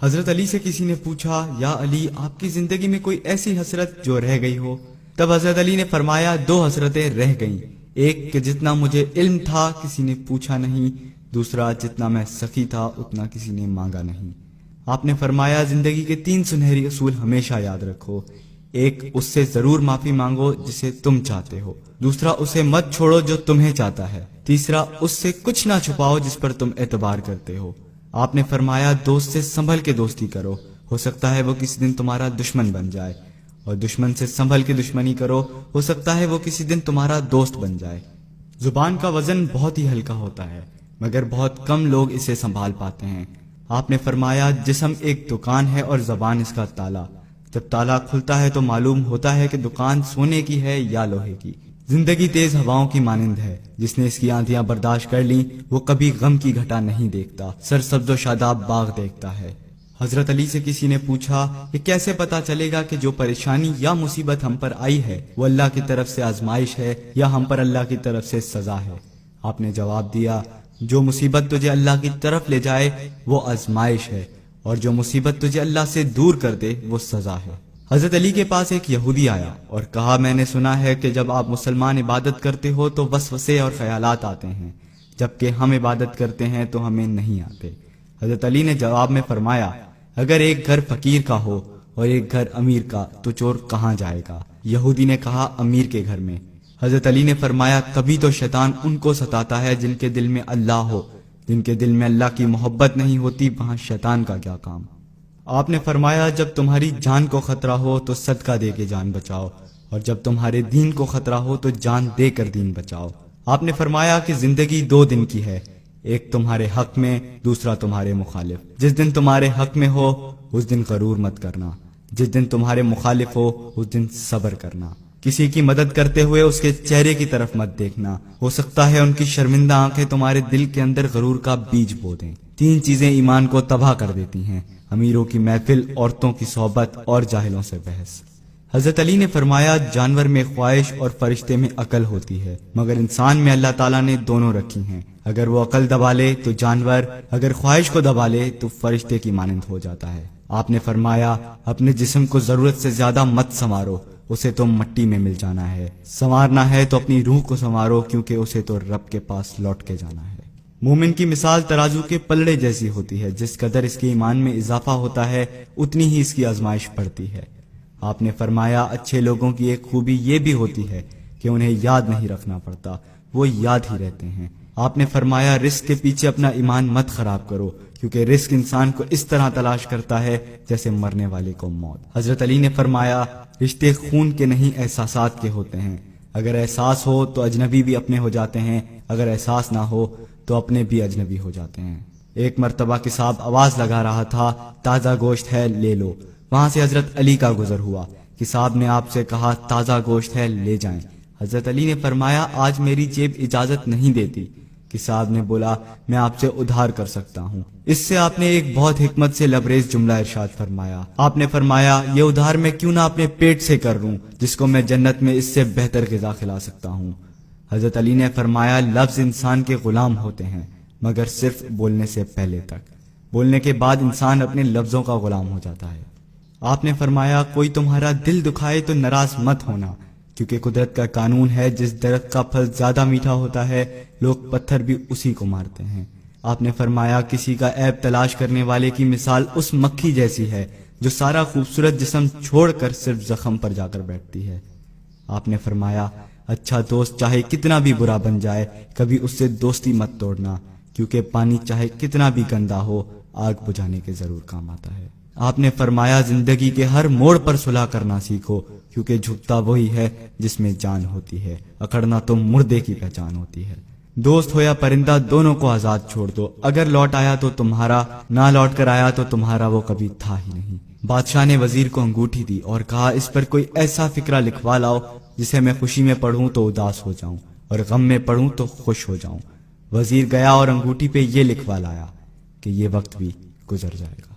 حضرت علی سے کسی نے پوچھا، یا علی آپ کی زندگی میں کوئی ایسی حسرت جو رہ گئی ہو؟ تب حضرت علی نے فرمایا، دو حسرتیں رہ گئیں، ایک کہ جتنا مجھے علم تھا کسی نے پوچھا نہیں، دوسرا جتنا میں سخی تھا اتنا کسی نے مانگا نہیں۔ آپ نے فرمایا، زندگی کے 3 سنہری اصول ہمیشہ یاد رکھو۔ ایک، اس سے ضرور معافی مانگو جسے تم چاہتے ہو، دوسرا اسے مت چھوڑو جو تمہیں چاہتا ہے، تیسرا اس سے کچھ نہ چھپاؤ جس پر تم اعتبار کرتے ہو۔ آپ نے فرمایا، دوست سے سنبھل کے دوستی کرو، ہو سکتا ہے وہ کسی دن تمہارا دشمن بن جائے، اور دشمن سے سنبھل کے دشمنی کرو، ہو سکتا ہے وہ کسی دن تمہارا دوست بن جائے۔ زبان کا وزن بہت ہی ہلکا ہوتا ہے، مگر بہت کم لوگ اسے سنبھال پاتے ہیں۔ آپ نے فرمایا، جسم ایک دکان ہے اور زبان اس کا تالا، جب تالا کھلتا ہے تو معلوم ہوتا ہے کہ دکان سونے کی ہے یا لوہے کی۔ زندگی تیز ہواؤں کی مانند ہے، جس نے اس کی آندھیاں برداشت کر لیں وہ کبھی غم کی گھٹا نہیں دیکھتا، سرسبز و شاداب باغ دیکھتا ہے۔ حضرت علی سے کسی نے پوچھا، یہ کیسے پتا چلے گا کہ جو پریشانی یا مصیبت ہم پر آئی ہے وہ اللہ کی طرف سے آزمائش ہے یا ہم پر اللہ کی طرف سے سزا ہے؟ آپ نے جواب دیا، جو مصیبت تجھے اللہ کی طرف لے جائے وہ آزمائش ہے، اور جو مصیبت تجھے اللہ سے دور کر دے وہ سزا ہے۔ حضرت علی کے پاس ایک یہودی آیا اور کہا، میں نے سنا ہے کہ جب آپ مسلمان عبادت کرتے ہو تو وسوسے اور خیالات آتے ہیں، جبکہ ہم عبادت کرتے ہیں تو ہمیں نہیں آتے۔ حضرت علی نے جواب میں فرمایا، اگر ایک گھر فقیر کا ہو اور ایک گھر امیر کا تو چور کہاں جائے گا؟ یہودی نے کہا، امیر کے گھر میں۔ حضرت علی نے فرمایا، کبھی تو شیطان ان کو ستاتا ہے جن کے دل میں اللہ ہو، جن کے دل میں اللہ کی محبت نہیں ہوتی وہاں شیطان کا کیا کام؟ آپ نے فرمایا، جب تمہاری جان کو خطرہ ہو تو صدقہ دے کے جان بچاؤ، اور جب تمہارے دین کو خطرہ ہو تو جان دے کر دین بچاؤ۔ آپ نے فرمایا کہ زندگی 2 دن کی ہے، ایک تمہارے حق میں، دوسرا تمہارے مخالف۔ جس دن تمہارے حق میں ہو اس دن غرور مت کرنا، جس دن تمہارے مخالف ہو اس دن صبر کرنا۔ کسی کی مدد کرتے ہوئے اس کے چہرے کی طرف مت دیکھنا، ہو سکتا ہے ان کی شرمندہ آنکھیں تمہارے دل کے اندر غرور کا بیج بو دیں۔ 3 چیزیں ایمان کو تباہ کر دیتی ہیں، امیروں کی محفل، عورتوں کی صحبت اور جاہلوں سے بحث۔ حضرت علی نے فرمایا، جانور میں خواہش اور فرشتے میں عقل ہوتی ہے، مگر انسان میں اللہ تعالیٰ نے دونوں رکھی ہیں۔ اگر وہ عقل دبا لے تو جانور، اگر خواہش کو دبا لے تو فرشتے کی مانند ہو جاتا ہے۔ آپ نے فرمایا، اپنے جسم کو ضرورت سے زیادہ مت سنوارو، اسے تو مٹی میں مل جانا ہے۔ سنوارنا ہے تو اپنی روح کو سنوارو، کیونکہ اسے تو رب کے پاس لوٹ کے جانا ہے۔ مومن کی مثال ترازو کے پلڑے جیسی ہوتی ہے، جس قدر اس کے ایمان میں اضافہ ہوتا ہے اتنی ہی اس کی آزمائش بڑھتی ہے۔ آپ نے فرمایا، اچھے لوگوں کی ایک خوبی یہ بھی ہوتی ہے کہ انہیں یاد نہیں رکھنا پڑتا، وہ یاد ہی رہتے ہیں۔ آپ نے فرمایا، رزق کے پیچھے اپنا ایمان مت خراب کرو، کیونکہ رزق انسان کو اس طرح تلاش کرتا ہے جیسے مرنے والے کو موت۔ حضرت علی نے فرمایا، رشتے خون کے نہیں احساسات کے ہوتے ہیں، اگر احساس ہو تو اجنبی بھی اپنے ہو جاتے ہیں، اگر احساس نہ ہو تو اپنے بھی اجنبی ہو جاتے ہیں۔ ایک مرتبہ کساب آواز لگا رہا تھا، تازہ گوشت ہے لے لو۔ وہاں سے حضرت علی کا گزر ہوا، کساب نے آپ سے کہا، تازہ گوشت ہے لے جائیں۔ حضرت علی نے فرمایا، آج میری جیب اجازت نہیں دیتی۔ کساب نے بولا، میں آپ سے ادھار کر سکتا ہوں۔ اس سے آپ نے ایک بہت حکمت سے لبریز جملہ ارشاد فرمایا۔ آپ نے فرمایا، یہ ادھار میں کیوں نہ اپنے پیٹ سے کر لوں، جس کو میں جنت میں اس سے بہتر غذا کھلا سکتا ہوں۔ حضرت علی نے فرمایا، لفظ انسان کے غلام ہوتے ہیں مگر صرف بولنے سے پہلے تک، بولنے کے بعد انسان اپنے لفظوں کا غلام ہو جاتا ہے۔ آپ نے فرمایا، کوئی تمہارا دل دکھائے تو ناراض مت ہونا، کیونکہ قدرت کا قانون ہے، جس درخت کا پھل زیادہ میٹھا ہوتا ہے لوگ پتھر بھی اسی کو مارتے ہیں۔ آپ نے فرمایا، کسی کا عیب تلاش کرنے والے کی مثال اس مکھی جیسی ہے جو سارا خوبصورت جسم چھوڑ کر صرف زخم پر جا کر بیٹھتی ہے۔ آپ نے فرمایا، اچھا دوست چاہے کتنا بھی برا بن جائے کبھی اس سے دوستی مت توڑنا، کیونکہ پانی چاہے کتنا بھی گندا ہو آگ بجھانے کے ضرور کام آتا ہے۔ آپ نے فرمایا، زندگی کے ہر موڑ پر صلح کرنا سیکھو، کیونکہ جھکتا وہی ہے جس میں جان ہوتی ہے، اکڑنا تو مردے کی پہچان ہوتی ہے۔ دوست ہو یا پرندہ دونوں کو آزاد چھوڑ دو، اگر لوٹ آیا تو تمہارا، نہ لوٹ کر آیا تو تمہارا وہ کبھی تھا ہی نہیں۔ بادشاہ نے وزیر کو انگوٹھی دی اور کہا، اس پر کوئی ایسا فقرہ لکھوا لاؤ جسے میں خوشی میں پڑھوں تو اداس ہو جاؤں اور غم میں پڑھوں تو خوش ہو جاؤں۔ وزیر گیا اور انگوٹھی پہ یہ لکھوا لایا کہ یہ وقت بھی گزر جائے گا۔